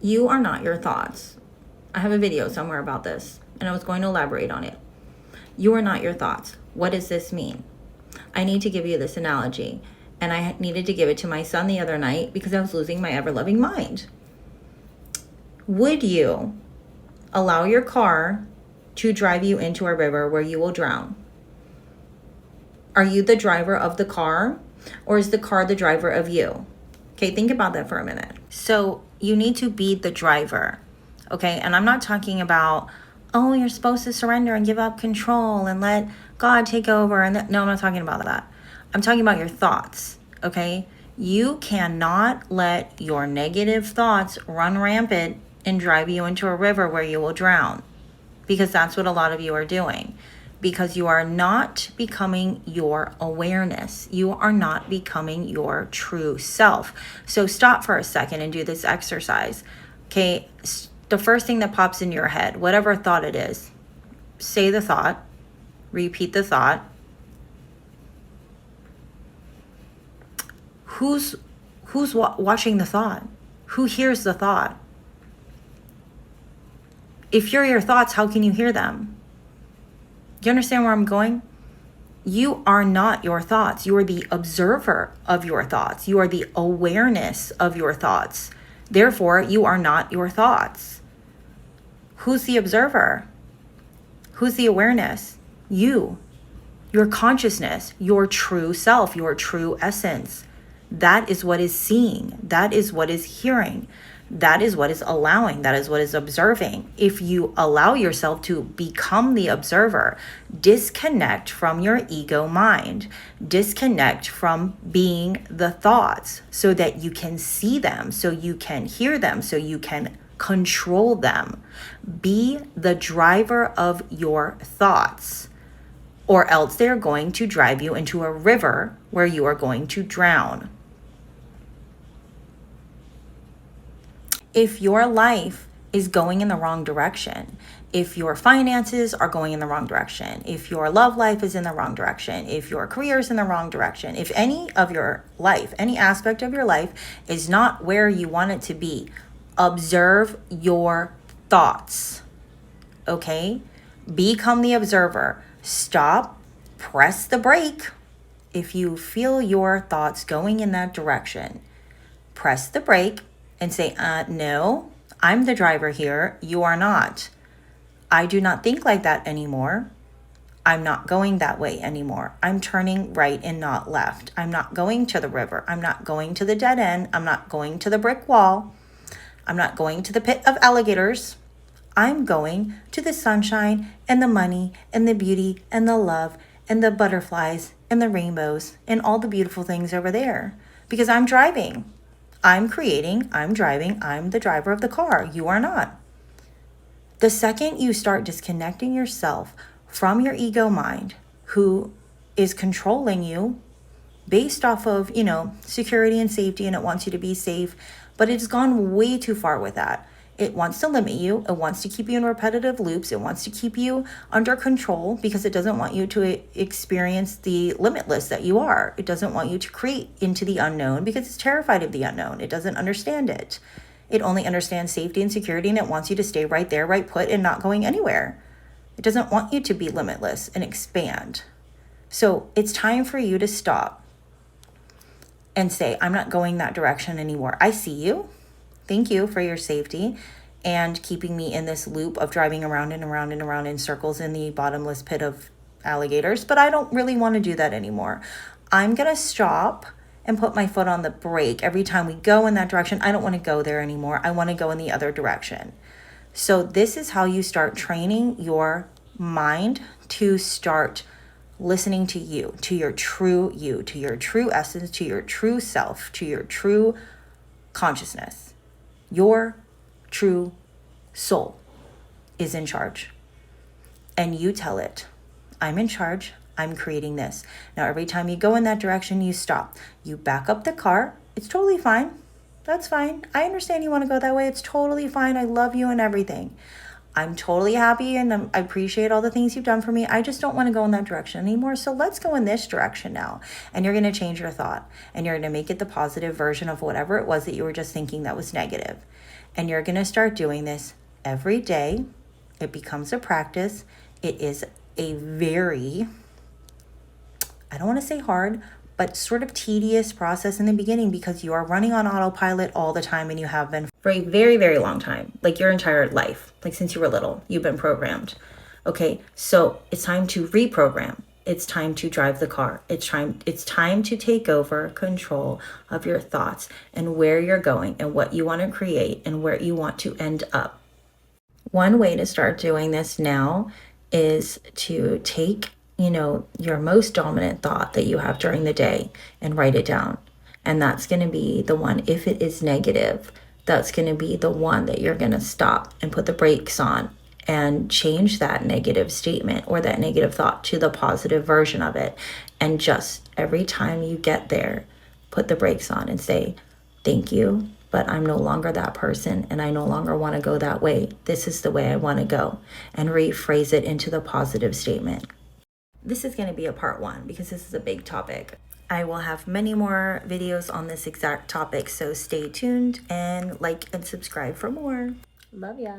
You are not your thoughts. I have a video somewhere about this, and I was going to elaborate on it. You are not your thoughts. What does this mean? I need to give you this analogy, and I needed to give it to my son the other night because I was losing my ever-loving mind. Would you allow your car to drive you into a river where you will drown? Are you the driver of the car, or is the car the driver of you? Okay, think about that for a minute. So you need to be the driver, okay? And I'm not talking about, oh, you're supposed to surrender and give up control and let God take over. No, I'm not talking about that. I'm talking about your thoughts, okay? You cannot let your negative thoughts run rampant and drive you into a river where you will drown, because that's what a lot of you are doing. Because you are not becoming your awareness. You are not becoming your true self. So stop for a second and do this exercise. Okay, the first thing that pops in your head, whatever thought it is, say the thought, repeat the thought. Who's watching the thought? Who hears the thought? If you're your thoughts, how can you hear them? Do you understand where I'm going? You are not your thoughts. You are the observer of your thoughts. You are the awareness of your thoughts. Therefore, you are not your thoughts. Who's the observer? Who's the awareness? You. Your consciousness, your true self, your true essence. That is what is seeing. That is what is hearing. That is what is allowing. That is what is observing. If you allow yourself to become the observer, disconnect from your ego mind, disconnect from being the thoughts so that you can see them, so you can hear them, so you can control them. Be the driver of your thoughts, or else they're going to drive you into a river where you are going to drown. If your life is going in the wrong direction, if your finances are going in the wrong direction, if your love life is in the wrong direction, if your career is in the wrong direction, if any of your life, any aspect of your life is not where you want it to be, observe your thoughts, okay? Become the observer. Stop, press the brake. If you feel your thoughts going in that direction, press the brake and say, no, I'm the driver here. You are not. I do not think like that anymore. I'm not going that way anymore. I'm turning right and not left. I'm not going to the river. I'm not going to the dead end. I'm not going to the brick wall. I'm not going to the pit of alligators. I'm going to the sunshine and the money and the beauty and the love and the butterflies and the rainbows and all the beautiful things over there, because I'm driving. I'm creating, I'm driving, I'm the driver of the car. You are not. The second you start disconnecting yourself from your ego mind, who is controlling you based off of, security and safety, and it wants you to be safe, but it's gone way too far with that. It wants to limit you. It wants to keep you in repetitive loops. It wants to keep you under control because it doesn't want you to experience the limitless that you are. It doesn't want you to create into the unknown because it's terrified of the unknown. It doesn't understand it. It only understands safety and security, and it wants you to stay right there, right put, and not going anywhere. It doesn't want you to be limitless and expand. So it's time for you to stop and say, I'm not going that direction anymore. I see you. Thank you for your safety and keeping me in this loop of driving around and around and around in circles in the bottomless pit of alligators, but I don't really want to do that anymore. I'm going to stop and put my foot on the brake every time we go in that direction. I don't want to go there anymore. I want to go in the other direction. So this is how you start training your mind to start listening to you, to your true you, to your true essence, to your true self, to your true consciousness. Your true soul is in charge. And you tell it, I'm in charge. I'm creating this. Now, every time you go in that direction, you stop. You back up the car. It's totally fine. That's fine. I understand you want to go that way. It's totally fine. I love you and everything. I'm totally happy and I appreciate all the things you've done for me. I just don't want to go in that direction anymore. So let's go in this direction now. And you're going to change your thought and you're going to make it the positive version of whatever it was that you were just thinking that was negative. And you're going to start doing this every day. It becomes a practice. It is a very, I don't want to say hard, but sort of tedious process in the beginning because you are running on autopilot all the time, and you have been for a very, very long time, like your entire life, like since you were little, you've been programmed. Okay, so it's time to reprogram. It's time to drive the car. It's time to take over control of your thoughts and where you're going and what you want to create and where you want to end up. One way to start doing this now is to take, your most dominant thought that you have during the day and write it down. And that's going to be the one, if it is negative, that's going to be the one that you're going to stop and put the brakes on and change that negative statement or that negative thought to the positive version of it. And just every time you get there, put the brakes on and say, thank you, but I'm no longer that person and I no longer want to go that way. This is the way I want to go, and rephrase it into the positive statement. This is going to be a part 1 because this is a big topic. I will have many more videos on this exact topic, so stay tuned and like and subscribe for more. Love ya.